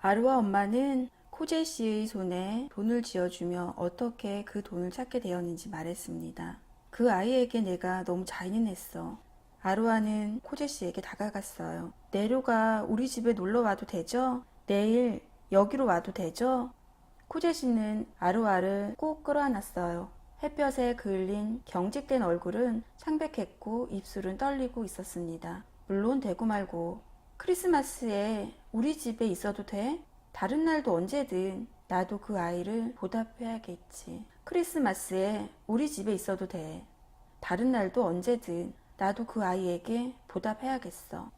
아루와 엄마는 코제 씨의 손에 돈을 쥐어주며 어떻게 그 돈을 찾게 되었는지 말했습니다. 그 아이에게 내가 너무 잔인했어. 아루아는 코제 씨에게 다가갔어요. 내로가 우리 집에 놀러 와도 되죠? 내일 여기로 와도 되죠? 코제 씨는 아루아를 꼭 끌어안았어요. 햇볕에 그을린 경직된 얼굴은 창백했고 입술은 떨리고 있었습니다. 물론 되고 말고. 크리스마스에 우리 집에 있어도 돼? 다른 날도 언제든 나도 그 아이를 보답해야겠지. 크리스마스에 우리 집에 있어도 돼. 다른 날도 언제든 나도 그 아이에게 보답해야겠어.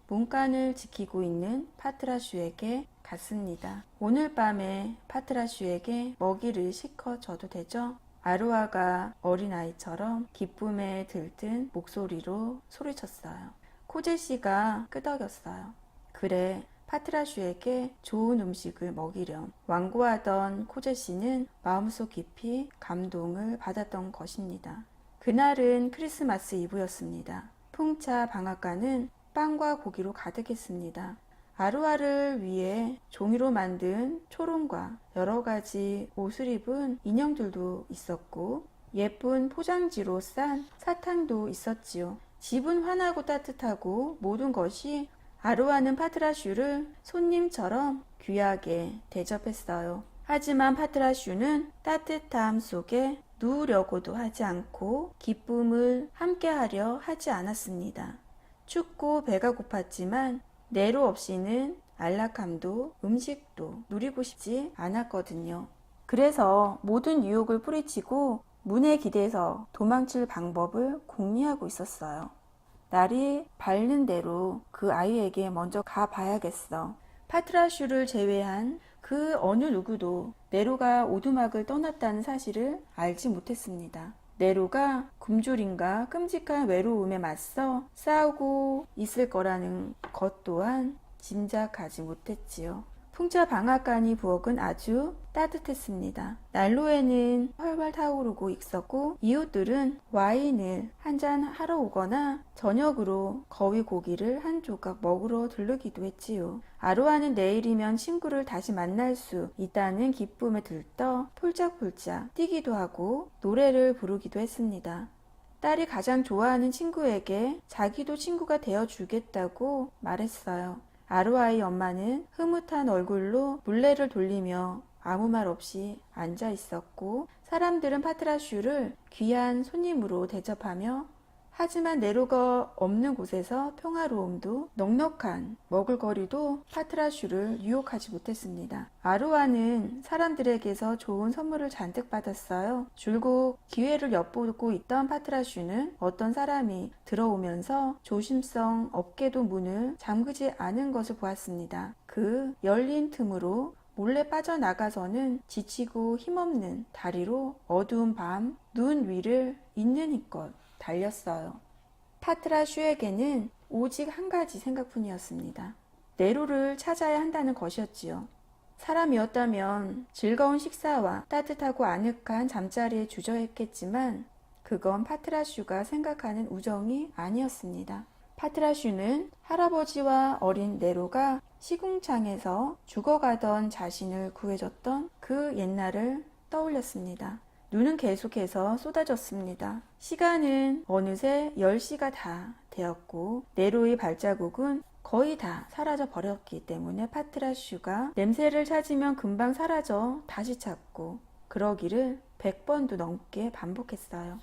문간을 지키고 있는 파트라슈에게 갔습니다. 오늘 밤에 파트라슈에게 먹이를 시켜 줘도 되죠? 아루아가 어린아이처럼 기쁨에 들뜬 목소리로 소리쳤어요. 코제 씨가 끄덕였어요. 그래, 파트라슈에게 좋은 음식을 먹이렴. 완고하던 코제 씨는 마음속 깊이 감동을 받았던 것입니다. 그날은 크리스마스 이브였습니다. 풍차 방앗간은 빵과 고기로 가득했습니다. 아루아를 위해 종이로 만든 초롱과 여러 가지 옷을 입은 인형들도 있었고 예쁜 포장지로 싼 사탕도 있었지요. 집은 환하고 따뜻하고 모든 것이 아루아는 파트라슈를 손님처럼 귀하게 대접했어요. 하지만 파트라슈는 따뜻함 속에 누우려고도 하지 않고 기쁨을 함께하려 하지 않았습니다. 춥고 배가 고팠지만 내로 없이는 안락함도 음식도 누리고 싶지 않았거든요. 그래서 모든 유혹을 뿌리치고 문에 기대서 도망칠 방법을 궁리하고 있었어요. 날이 밝는 대로 그 아이에게 먼저 가봐야겠어. 파트라슈를 제외한 그 어느 누구도 네로가 오두막을 떠났다는 사실을 알지 못했습니다. 네로가 굶주림과 끔찍한 외로움에 맞서 싸우고 있을 거라는 것 또한 짐작하지 못했지요. 풍차 방앗간이 부엌은 아주 따뜻했습니다. 난로에는 활활 타오르고 있었고 이웃들은 와인을 한잔 하러 오거나 저녁으로 거위 고기를 한 조각 먹으러 들르기도 했지요. 아루아는 내일이면 친구를 다시 만날 수 있다는 기쁨에 들떠 폴짝폴짝 뛰기도 하고 노래를 부르기도 했습니다. 딸이 가장 좋아하는 친구에게 자기도 친구가 되어주겠다고 말했어요. 아루아의 엄마는 흐뭇한 얼굴로 물레를 돌리며 아무 말 없이 앉아 있었고 사람들은 파트라슈를 귀한 손님으로 대접하며 하지만 네로가 없는 곳에서 평화로움도 넉넉한 먹을거리도 파트라슈를 유혹하지 못했습니다. 아루아는 사람들에게서 좋은 선물을 잔뜩 받았어요. 줄곧 기회를 엿보고 있던 파트라슈는 어떤 사람이 들어오면서 조심성 없게도 문을 잠그지 않은 것을 보았습니다. 그 열린 틈으로 몰래 빠져나가서는 지치고 힘없는 다리로 어두운 밤 눈 위를 있는 힘껏 달렸어요. 파트라슈에게는 오직 한 가지 생각뿐이었습니다. 네로를 찾아야 한다는 것이었지요. 사람이었다면 즐거운 식사와 따뜻하고 아늑한 잠자리에 주저했겠지만 그건 파트라슈가 생각하는 우정이 아니었습니다. 파트라슈는 할아버지와 어린 네로가 시궁창에서 죽어가던 자신을 구해줬던 그 옛날을 떠올렸습니다. 눈은 계속해서 쏟아졌습니다. 시간은 어느새 10시가 다 되었고 네로의 발자국은 거의 다 사라져 버렸기 때문에 파트라슈가 냄새를 찾으면 금방 사라져 다시 찾고 그러기를 100번도 넘게 반복했어요.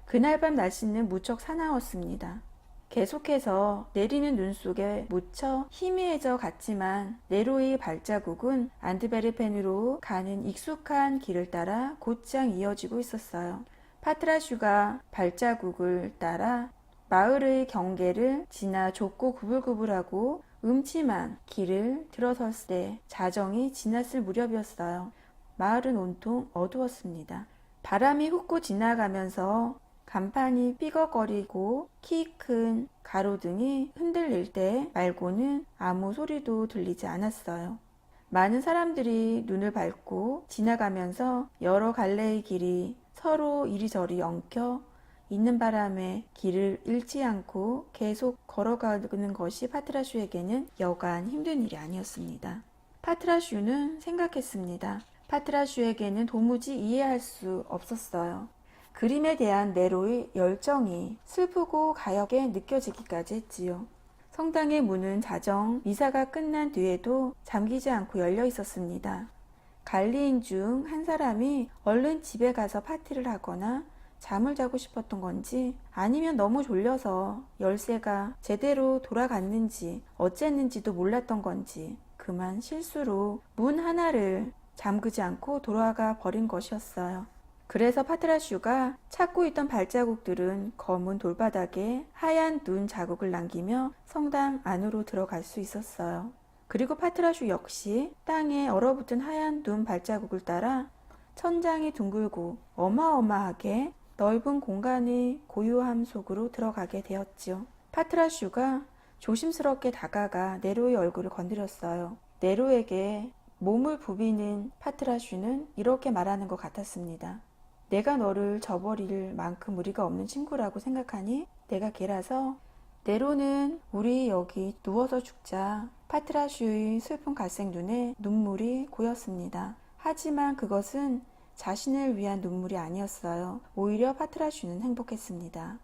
그날 밤 날씨는 무척 사나웠습니다. 계속해서 내리는 눈 속에 묻혀 희미해져 갔지만 네로의 발자국은 안드베르펜으로 가는 익숙한 길을 따라 곧장 이어지고 있었어요. 파트라슈가 발자국을 따라 마을의 경계를 지나 좁고 구불구불하고 음침한 길을 들어섰을 때 자정이 지났을 무렵이었어요. 마을은 온통 어두웠습니다. 바람이 훅고 지나가면서 간판이 삐걱거리고 키 큰 가로등이 흔들릴 때 말고는 아무 소리도 들리지 않았어요. 많은 사람들이 눈을 밟고 지나가면서 여러 갈래의 길이 서로 이리저리 엉켜 있는 바람에 길을 잃지 않고 계속 걸어가는 것이 파트라슈에게는 여간 힘든 일이 아니었습니다. 파트라슈는 생각했습니다. 파트라슈에게는 도무지 이해할 수 없었어요. 그림에 대한 네로의 열정이 슬프고 가엽게 느껴지기까지 했지요. 성당의 문은 자정 미사가 끝난 뒤에도 잠기지 않고 열려 있었습니다. 관리인 중 한 사람이 얼른 집에 가서 파티를 하거나 잠을 자고 싶었던 건지 아니면 너무 졸려서 열쇠가 제대로 돌아갔는지 어쨌는지도 몰랐던 건지 그만 실수로 문 하나를 잠그지 않고 돌아가 버린 것이었어요. 그래서 파트라슈가 찾고 있던 발자국들은 검은 돌바닥에 하얀 눈 자국을 남기며 성당 안으로 들어갈 수 있었어요. 그리고 파트라슈 역시 땅에 얼어붙은 하얀 눈 발자국을 따라 천장이 둥글고 어마어마하게 넓은 공간의 고요함 속으로 들어가게 되었지요. 파트라슈가 조심스럽게 다가가 네로의 얼굴을 건드렸어요. 네로에게 몸을 부비는 파트라슈는 이렇게 말하는 것 같았습니다. 내가 너를 저버릴 만큼 우리가 없는 친구라고 생각하니? 내가 걔라서? 네로는 우리 여기 누워서 죽자. 파트라슈의 슬픈 갈색 눈에 눈물이 고였습니다. 하지만 그것은 자신을 위한 눈물이 아니었어요. 오히려 파트라슈는 행복했습니다.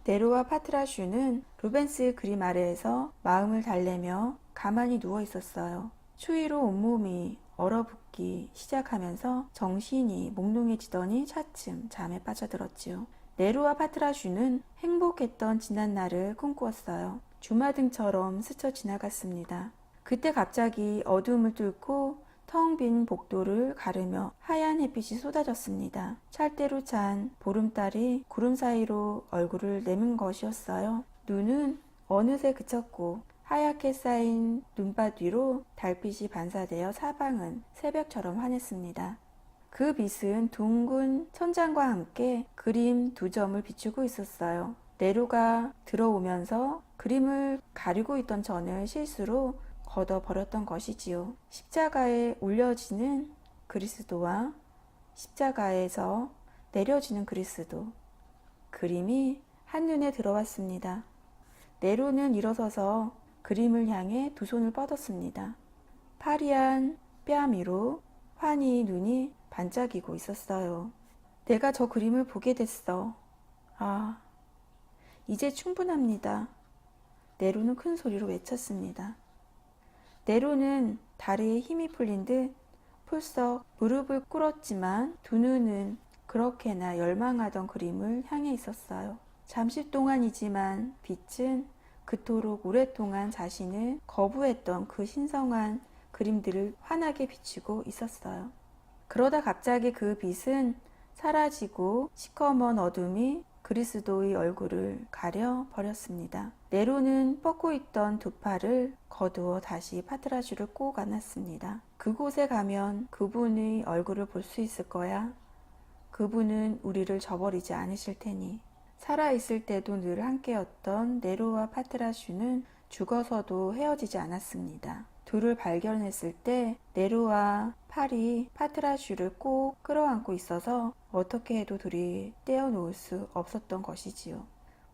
네로와 파트라슈는 루벤스 그림 아래에서 마음을 달래며 가만히 누워 있었어요. 추위로 온몸이 얼어붙기 시작하면서 정신이 몽롱해지더니 차츰 잠에 빠져들었지요. 네로와 파트라슈는 행복했던 지난날을 꿈꾸었어요. 주마등처럼 스쳐 지나갔습니다. 그때 갑자기 어둠을 뚫고 텅 빈 복도를 가르며 하얀 햇빛이 쏟아졌습니다. 찰대로 찬 보름달이 구름 사이로 얼굴을 내민 것이었어요. 눈은 어느새 그쳤고 하얗게 쌓인 눈밭 위로 달빛이 반사되어 사방은 새벽처럼 환했습니다. 그 빛은 둥근 천장과 함께 그림 두 점을 비추고 있었어요. 네로가 들어오면서 그림을 가리고 있던 전을 실수로 걷어버렸던 것이지요. 십자가에 올려지는 그리스도와 십자가에서 내려지는 그리스도. 그림이 한눈에 들어왔습니다. 네로는 일어서서 그림을 향해 두 손을 뻗었습니다. 파리한 뺨 위로 환히 눈이 반짝이고 있었어요. 내가 저 그림을 보게 됐어. 아, 이제 충분합니다. 네로는 큰 소리로 외쳤습니다. 네로는 다리에 힘이 풀린 듯 풀썩 무릎을 꿇었지만 두 눈은 그렇게나 열망하던 그림을 향해 있었어요. 잠시 동안이지만 빛은 그토록 오랫동안 자신을 거부했던 그 신성한 그림들을 환하게 비추고 있었어요. 그러다 갑자기 그 빛은 사라지고 시커먼 어둠이 그리스도의 얼굴을 가려 버렸습니다. 네로는 뻗고 있던 두 팔을 거두어 다시 파트라슈를 꼭 안았습니다. 그곳에 가면 그분의 얼굴을 볼 수 있을 거야. 그분은 우리를 저버리지 않으실 테니. 살아있을 때도 늘 함께였던 네로와 파트라슈는 죽어서도 헤어지지 않았습니다. 둘을 발견했을 때 네로와 팔이 파트라슈를 꼭 끌어안고 있어서 어떻게 해도 둘이 떼어놓을 수 없었던 것이지요.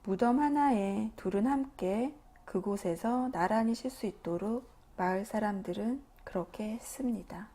무덤 하나에 둘은 함께 그곳에서 나란히 쉴 수 있도록 마을 사람들은 그렇게 했습니다.